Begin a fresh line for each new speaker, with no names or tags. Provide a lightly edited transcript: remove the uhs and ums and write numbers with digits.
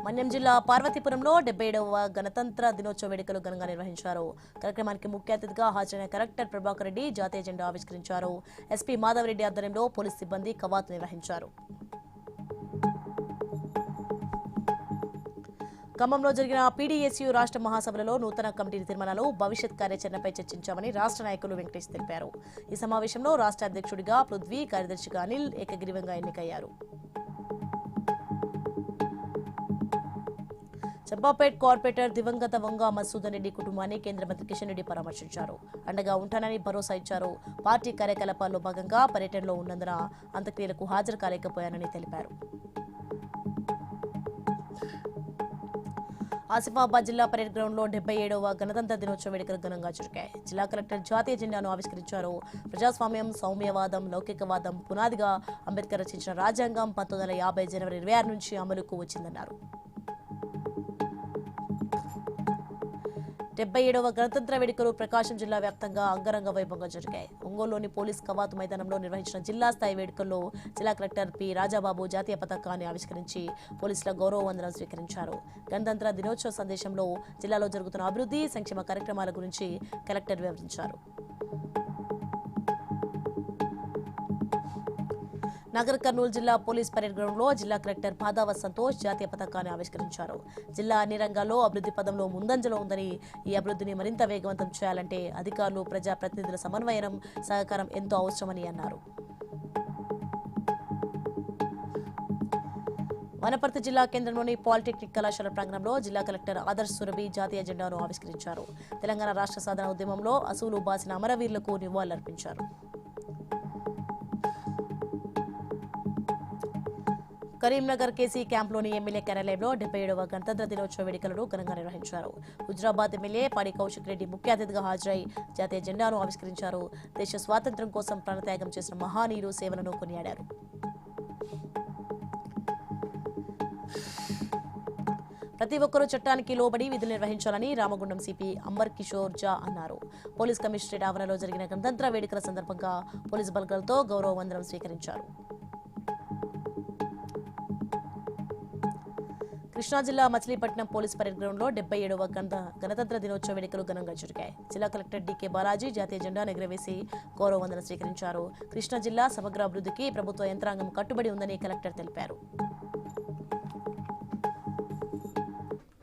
మన్యం జిల్లా పార్వతీపురంలో 77వ గణతంత్ర దినోత్సవ వేడుకలు ఘనంగా నిర్వహించారు. కార్యక్రమానికి ముఖ్య అతిథిగా హాజరైన కలెక్టర్ ప్రభాకర్ రెడ్డి జాతీయ జెండా ఆవిష్కరించారు. ఎస్పీ మాధవరెడ్డి ఆధ్వర్యంలో పోలీస్ సిబ్బంది కవాతు నిర్వహించారు. ఖమ్మంలో జరిగిన పీడీఎస్యూ రాష్ట్ర మహాసభలలో నూతన కమిటీ తీర్మానాలు, భవిష్యత్ కార్యాచరణపై చర్చించామని రాష్ట్ర నాయకులు వెంకటేష్ తెలిపారు. ఈ సమావేశంలో రాష్ట్ర అధ్యక్షుడిగా పృథ్వీ, కార్యదర్శిగా అనిల్ ఏకగ్రీవంగా ఎన్నికయ్యారు. చంపాపేట్ కార్పొరేటర్ దివంగత వంగ మసూదన్ రెడ్డి కుటుంబాన్ని కేంద్ర మంత్రి కిషన్ రెడ్డి పరామర్శించారు. అండగా ఉంటానని భరోసా ఇచ్చారు. పార్టీ కార్యకలాపాల్లో భాగంగా పర్యటనలో ఉన్నందున అంత్యక్రియలకు హాజరు కాలేకపోయానని తెలిపారు. ఆసిఫాబాద్ జిల్లా పరేడ్ గ్రౌండ్లో 77వ గణతంత్ర దినోత్సవ వేడుకలు ఘనంగా జరిగాయి. జిల్లా కలెక్టర్ జాతీయ జెండాను ఆవిష్కరించారు. ప్రజాస్వామ్యం, సౌమ్యవాదం, లౌకికవాదం పునాదిగా అంబేద్కర్ రచించిన రాజ్యాంగం 1950 జనవరి 26 నుంచి అమలుకు వచ్చిందన్నారు. 77వ గణతంత్ర వేడుకలు ప్రకాశం జిల్లా వ్యాప్తంగా అంగరంగ వైభవంగా జరిగాయి. ఒంగోలులోని పోలీస్ కవాతు మైదానంలో నిర్వహించిన జిల్లా స్థాయి వేడుకల్లో జిల్లా కలెక్టర్ పి రాజాబాబు జాతీయ పతాకాన్ని ఆవిష్కరించి పోలీసుల గౌరవ వందనం స్వీకరించారు. గణతంత్ర దినోత్సవ సందేశంలో జిల్లాలో జరుగుతున్న అభివృద్ధి, సంక్షేమ కార్యక్రమాల గురించి కలెక్టర్ వివరించారు. నగర్ కర్నూలు జిల్లా పోలీస్ పరేడ్ గ్రౌండ్లో జిల్లా కలెక్టర్ పాదావ సంతోష్ జాతీయ పతాకాన్ని ఆవిష్కరించారు. జిల్లా అన్ని రంగాల్లో అభివృద్ధి పదంలో ముందంజలో ఉందని, ఈ అభివృద్ధిని మరింత వేగవంతం చేయాలంటే అధికారులు, ప్రజాప్రతినిధుల సమన్వయం, సహకారం ఎంతో అవసరమని అన్నారు. వనపర్తి జిల్లా కేంద్రంలోని పాలిటెక్నిక్ కళాశాల ప్రాంగణంలో జిల్లా కలెక్టర్ ఆదర్శ్ సురభి జాతీయ జెండాను ఆవిష్కరించారు. తెలంగాణ రాష్ట్ర సాధన ఉద్యమంలో అసూలు బాసిన అమరవీరులకు నివాళులర్పించారు. కరీంనగర్ కేసీ క్యాంప్లోని ఎమ్మెల్యే కార్యాలయంలో 77వ గణతంత్ర దినోత్సవ వేడుకలను ఘనంగా నిర్వహించారు. హుజరాబాద్ ఎమ్మెల్యే పాడి కౌశిక్ రెడ్డి ముఖ్య అతిథిగా హాజరై జాతీయ జెండాను ఆవిష్కరించారు. దేశ స్వాతంత్ర్యం కోసం ప్రాణత్యాగం చేసిన మహానీయులు సేవలను కొనియాడారు. ప్రతి ఒక్కరూ చట్టానికి లోబడి విధులు నిర్వహించాలని రామగుండం సిపి అంబర్ కిషోర్ జా అన్నారు. పోలీస్ కమిషనరేట్ ఆవరణలో జరిగిన గణతంత్ర వేడుకల సందర్భంగా పోలీసు బలగాలతో గౌరవ వందనం స్వీకరించారు. కృష్ణా జిల్లా మచిలీపట్నం పోలీస్ పరేడ్ గ్రౌండ్లో 77వ గణతంత్ర దినోత్సవ వేడుకలు ఘనంగా జరిగాయి. జిల్లా కలెక్టర్ డికే బాలాజీ జాతీయ జెండాను ఎగురవేసి గౌరవ వందనం స్వీకరించారు. కృష్ణా జిల్లా సమగ్ర అభివృద్ధికి ప్రభుత్వ యంత్రాంగం కట్టుబడి ఉందని కలెక్టర్ తెలిపారు.